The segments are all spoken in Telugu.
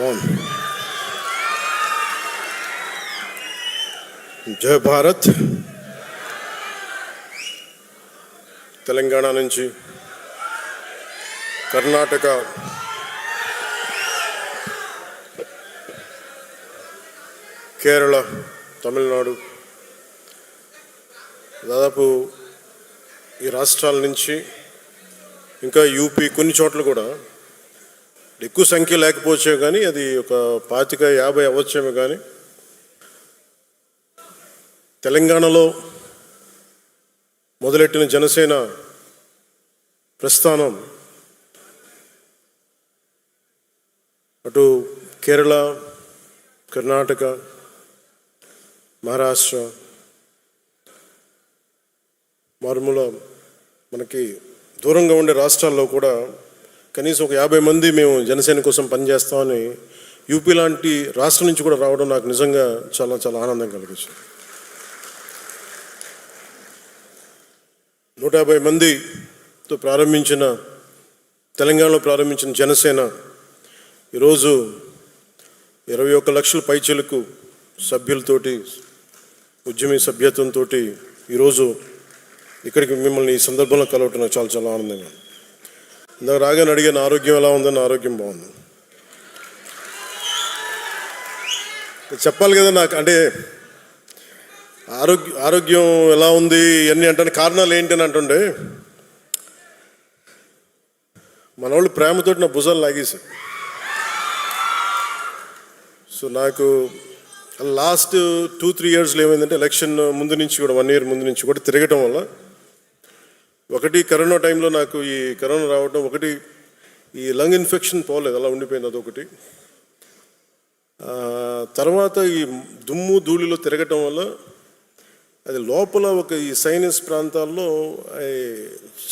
బాగుంది. జై భారత్. తెలంగాణ నుంచి కర్ణాటక, కేరళ, తమిళనాడు, దాదాపు ఈ రాష్ట్రాల నుంచి ఇంకా యూపీ కొన్ని చోట్ల కూడా ఎక్కువ సంఖ్య లేకపోవచ్చే కానీ అది ఒక 25-50 అవ్వచ్చేమో కానీ తెలంగాణలో మొదలెట్టిన జనసేన ప్రస్థానం అటు కేరళ, కర్ణాటక, మహారాష్ట్ర, మారుమూల మనకి దూరంగా ఉండే రాష్ట్రాల్లో కూడా కనీసం ఒక 50 మంది మేము జనసేన కోసం పనిచేస్తామని యూపీ లాంటి రాష్ట్రం నుంచి కూడా రావడం నాకు నిజంగా చాలా చాలా ఆనందం కలిగించింది. 150 మందితో ప్రారంభించిన తెలంగాణలో ప్రారంభించిన జనసేన ఈరోజు 21 లక్షల పైచిలకు సభ్యులతోటి, ఉద్యమి సభ్యత్వంతో ఈరోజు ఇక్కడికి మిమ్మల్ని ఈ సందర్భంలో కలవటం నాకు చాలా చాలా ఆనందంగా. ఇందాక రాగానే అడిగిన ఆరోగ్యం ఎలా ఉందని. ఆరోగ్యం బాగుంది. చెప్పాలి కదా నాకు, అంటే ఆరోగ్యం ఎలా ఉంది ఇవన్నీ అంటే కారణాలు ఏంటి అని అంటుండే మన వాళ్ళు ప్రేమతోటి నా భుజాలు లాగేశారు. సో నాకు లాస్ట్ 2-3 ఇయర్స్లో ఏమైందంటే ఎలక్షన్ ముందు నుంచి కూడా 1 ఇయర్ ముందు నుంచి కూడా తిరగటం వల్ల ఒకటి కరోనా టైంలో నాకు ఈ కరోనా రావడం, ఒకటి ఈ లంగ్ ఇన్ఫెక్షన్ పోలేదు, అలా ఉండిపోయింది, అదొకటి. తర్వాత ఈ దుమ్ము ధూళిలో తిరగటం వల్ల అది లోపల ఒక ఈ సైనస్ ప్రాంతాల్లో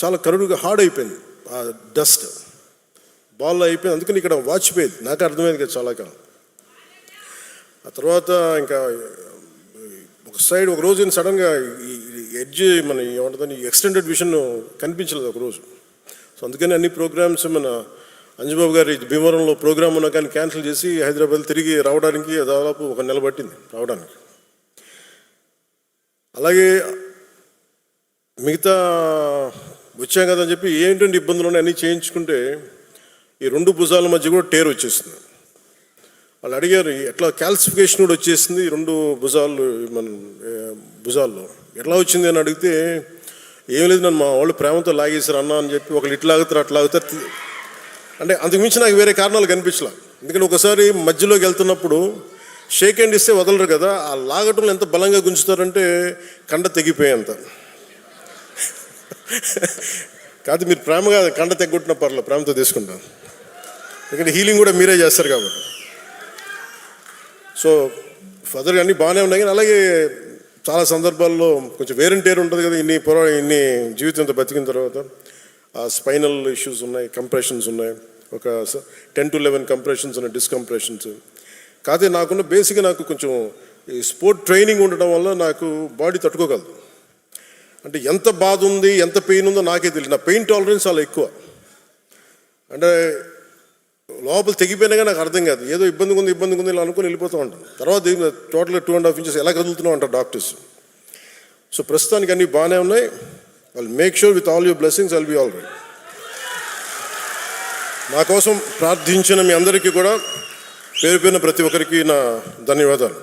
చాలా కరుడుగా హార్డ్ అయిపోయింది, ఆ డస్ట్ బాల్ అయిపోయింది. అందుకని ఇక్కడ వాచిపోయేది, నాకు అర్థమైంది కదా చాలా కాలం. ఆ తర్వాత ఇంకా ఒక సైడ్ ఒక రోజు సడన్గా ఈ ఎడ్జ్ మన ఏమంటుందని ఎక్స్టెండెడ్ విజన్ కనిపించలేదు ఒకరోజు. సో అందుకని అన్ని ప్రోగ్రామ్స్ మన అంజుబాబు గారి భీమవరంలో ప్రోగ్రామ్ ఉన్నా కానీ క్యాన్సిల్ చేసి హైదరాబాద్ తిరిగి రావడానికి దాదాపు 1 నెల పట్టింది రావడానికి. అలాగే మిగతా వచ్చాం కదా అని చెప్పి ఏంటంటే ఇబ్బందులు ఉన్నాయి అన్నీ చేయించుకుంటే ఈ 2 భుజాల మధ్య కూడా టేర్ వచ్చేసింది. వాళ్ళు అడిగారు ఎట్లా క్యాల్సిఫికేషన్ కూడా వచ్చేసింది 2 భుజాలు, మన భుజాల్లో ఎట్లా వచ్చింది అని అడిగితే ఏం లేదు, నన్ను మా వాళ్ళు ప్రేమతో లాగేశారు అన్న అని చెప్పి ఒకళ్ళు ఇట్లా ఆగుతారు అట్లా ఆగుతారు. అంటే అంతకుమించి నాకు వేరే కారణాలు కనిపించలే. ఎందుకంటే ఒకసారి మధ్యలోకి వెళ్తున్నప్పుడు షేక్ హ్యాండ్ ఇస్తే వదలరు కదా, ఆ లాగటంలో ఎంత బలంగా గుంజుతారంటే కండ తెగిపోయేంత. కాదు మీరు ప్రేమగా కండ తెగొట్టిన పర్లేదు, ప్రేమతో తీసుకుంటాను, ఎందుకంటే హీలింగ్ కూడా మీరే చేస్తారు కాబట్టి. సో ఫర్దర్గా అన్నీ బాగానే ఉన్నాయి. కానీ అలాగే చాలా సందర్భాల్లో కొంచెం వేరంటేరు ఉంటుంది కదా, ఇన్ని జీవితంతో బతికిన తర్వాత ఆ స్పైనల్ ఇష్యూస్ ఉన్నాయి, కంప్రెషన్స్ ఉన్నాయి, ఒక 10 to 11 కంప్రెషన్స్ ఉన్నాయి, డిస్కంప్రెషన్స్. కాకపోతే నాకున్న బేసిక్గా నాకు కొంచెం ఈ స్పోర్ట్ ట్రైనింగ్ ఉండడం వల్ల నాకు బాడీ తట్టుకోగలదు. అంటే ఎంత బాధ ఉంది, ఎంత పెయిన్ ఉందో నాకే తెలియదు. నా పెయిన్ టాలరెన్స్ చాలా ఎక్కువ. అంటే లోపల తెగిపోయినా కానీ నాకు అర్థం కాదు, ఏదో ఇబ్బందిగా ఉంది ఇలా అనుకుని వెళ్ళిపోతూ ఉంటాను. తర్వాత టోటల్గా 2.5 inches ఎలా కదులుతున్నావు అంటారు డాక్టర్స్. సో ప్రస్తుతానికి అన్నీ బాగానే ఉన్నాయి. వాళ్ళు make sure with all your blessings I'll be all right. నా కోసం ప్రార్థించిన మీ అందరికీ కూడా పేరు పేరున ప్రతి ఒక్కరికి నా ధన్యవాదాలు.